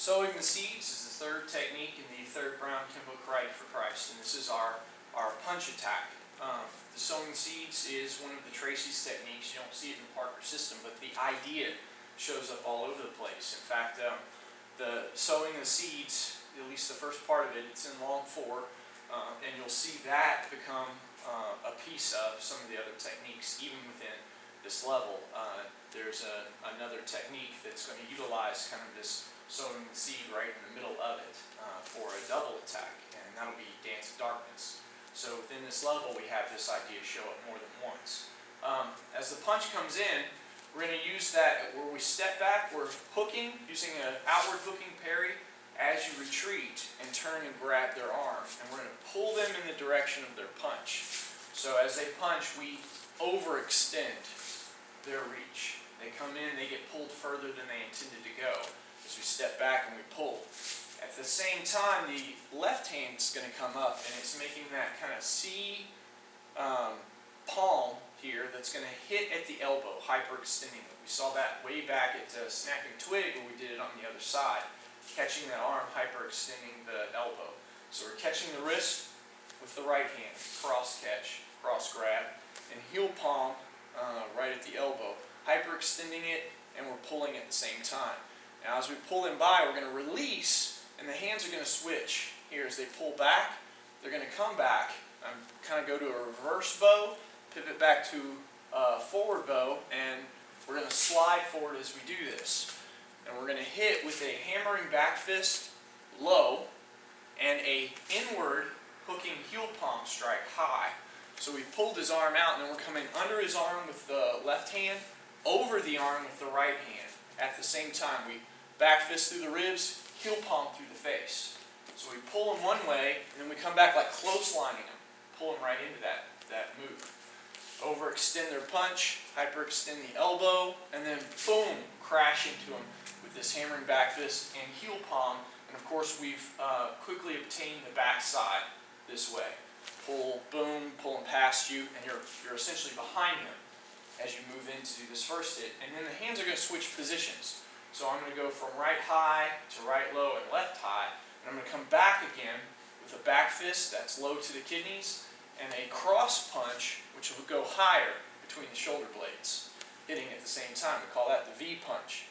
Sowing the Seeds is the third technique in the third Brown Kenpo Karate for Christ, and this is our punch attack. The Sowing the Seeds is one of the Tracy's techniques. You don't see it in the Parker system, but the idea shows up all over the place. In fact, the Sowing the Seeds, at least the first part of it, it's in long 4, and you'll see that become a piece of some of the other techniques, even within this level. There's another technique that's going to utilize kind of this sowing the seed right in the middle of it for a double attack, and that'll be Dance of Darkness. So within this level, we have this idea show up more than once. As the punch comes in, we're going to use that where we step back, we're hooking, using an outward hooking parry as you retreat and turn and grab their arm. And we're going to pull them in the direction of their punch. So as they punch, we overextend their reach. They come in, they get pulled further than they intended to go as we step back and we pull. At the same time, the left hand's going to come up, and it's making that kind of C palm here that's going to hit at the elbow, hyperextending it. We saw that way back at Snapping Twig where we did it on the other side, catching that arm, hyperextending the elbow. So we're catching the wrist with the right hand, cross catch, cross grab, and heel palm right at the elbow, hyperextending it, and we're pulling at the same time. Now as we pull them by, we're going to release, and the hands are going to switch. Here as they pull back, they're going to come back, kind of go to a reverse bow, pivot back to a forward bow, and we're going to slide forward as we do this. And we're going to hit with a hammering back fist low and a inward hooking heel palm strike high. So we pulled his arm out, and then we're coming under his arm with the left hand, over the arm with the right hand. At the same time, we back fist through the ribs, heel palm through the face. So we pull them one way, and then we come back like closelining them, pull them right into that move. Overextend their punch, hyperextend the elbow, and then boom, crash into them with this hammering back fist and heel palm. And of course, we've quickly obtained the back side this way. Pull, boom, pull them past you, and you're essentially behind them as you move into this first hit. And then the hands are going to switch positions. So I'm going to go from right high to right low and left high. And I'm going to come back again with a back fist that's low to the kidneys and a cross punch, which will go higher between the shoulder blades, hitting at the same time. We call that the V punch.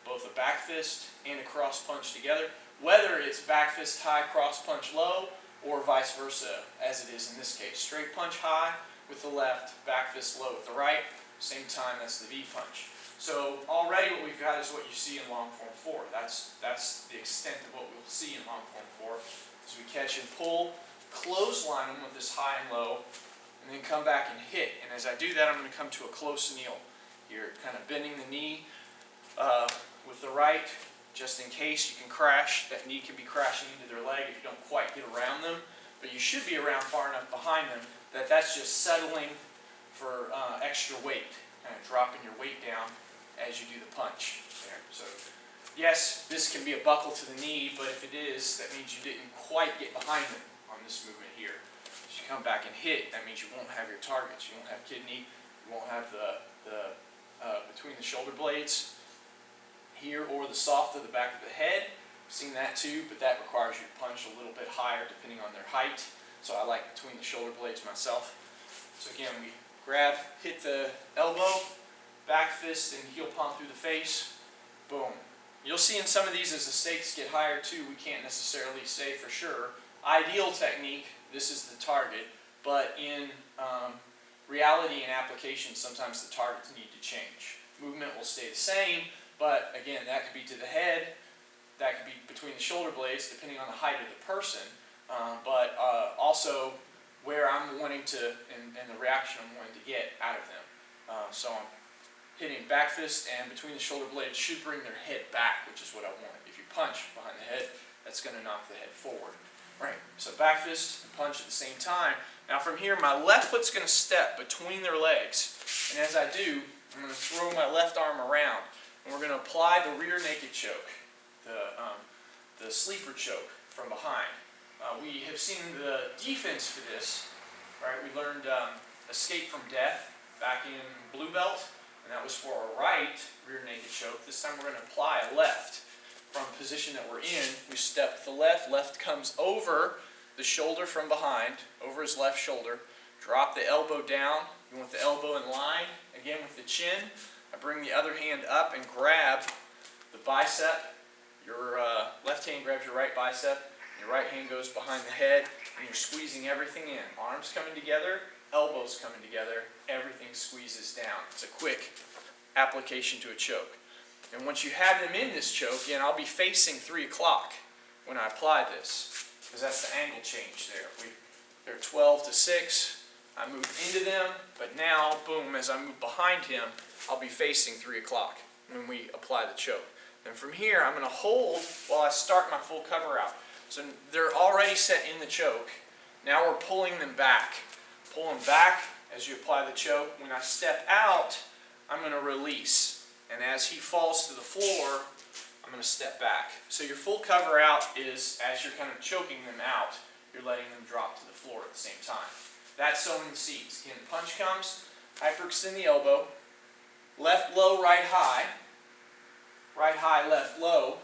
Both a back fist and a cross punch together, whether it's back fist high, cross punch low, or vice versa, as it is in this case. Straight punch high with the left, back fist low with the right. Same time, that's the V punch. So already what we've got is what you see in long form 4. That's the extent of what we'll see in long form 4. As we catch and pull, clothesline them with this high and low, and then come back and hit. And as I do that, I'm going to come to a close kneel. You're kind of bending the knee with the right, just in case you can crash. That knee can be crashing into their leg if you don't quite get around them. But you should be around far enough behind them that that's just settling for extra weight, kind of dropping your weight down as you do the punch there. So yes, this can be a buckle to the knee, but if it is, that means you didn't quite get behind them on this movement here. As you come back and hit, that means you won't have your targets. You won't have kidney, you won't have the between the shoulder blades here or the soft of the back of the head. I've seen that too, but that requires you to punch a little bit higher depending on their height. So I like between the shoulder blades myself. So again, we grab, hit the elbow, back fist and heel palm through the face, boom. You'll see in some of these as the stakes get higher too, we can't necessarily say for sure. Ideal technique, this is the target, but in reality and application, sometimes the targets need to change. Movement will stay the same, but again, that could be to the head, that could be between the shoulder blades, depending on the height of the person, but also where I'm wanting to, and the reaction I'm wanting to get out of them. So I'm hitting back fist and between the shoulder blades should bring their head back, which is what I want. If you punch behind the head, that's going to knock the head forward. Right, so back fist and punch at the same time. Now from here, my left foot's going to step between their legs. And as I do, I'm going to throw my left arm around. And we're going to apply the rear naked choke, the sleeper choke from behind. We have seen the defense for this, right? We learned Escape from Death back in Blue Belt, and that was for a right rear naked choke. This time we're going to apply a left. from position that we're in, we step the left. Left comes over the shoulder from behind, over his left shoulder. Drop the elbow down. You want the elbow in line. Again with the chin. I bring the other hand up and grab the bicep. Your left hand grabs your right bicep. Your right hand goes behind the head, and you're squeezing everything in. Arms coming together, elbows coming together, everything squeezes down. It's a quick application to a choke. And once you have them in this choke, again, I'll be facing 3 o'clock when I apply this, because that's the angle change there. They're 12 to 6. I move into them, but now, boom, as I move behind him, I'll be facing 3 o'clock when we apply the choke. And from here, I'm going to hold while I start my full cover out. So they're already set in the choke. Now we're pulling them back. Pull them back as you apply the choke. When I step out, I'm going to release. And as he falls to the floor, I'm going to step back. So your full cover out is, as you're kind of choking them out, you're letting them drop to the floor at the same time. That's sowing the seeds. Again, the punch comes, hyperextend the elbow, left low, right high, left low,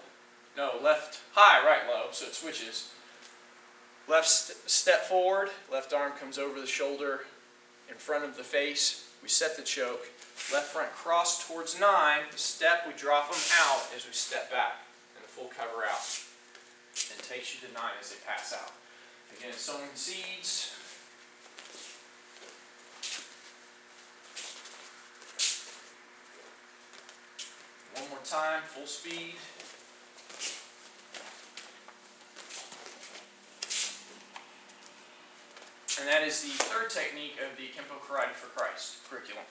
no, left high, right low, so it switches. Left step forward, left arm comes over the shoulder in front of the face. We set the choke. Left front cross towards 9. Step, we drop them out as we step back. And the full cover out. And takes you to 9 as they pass out. Again, sowing the seeds. One more time, full speed. And that is the third technique of the Kenpo Karate for Christ curriculum.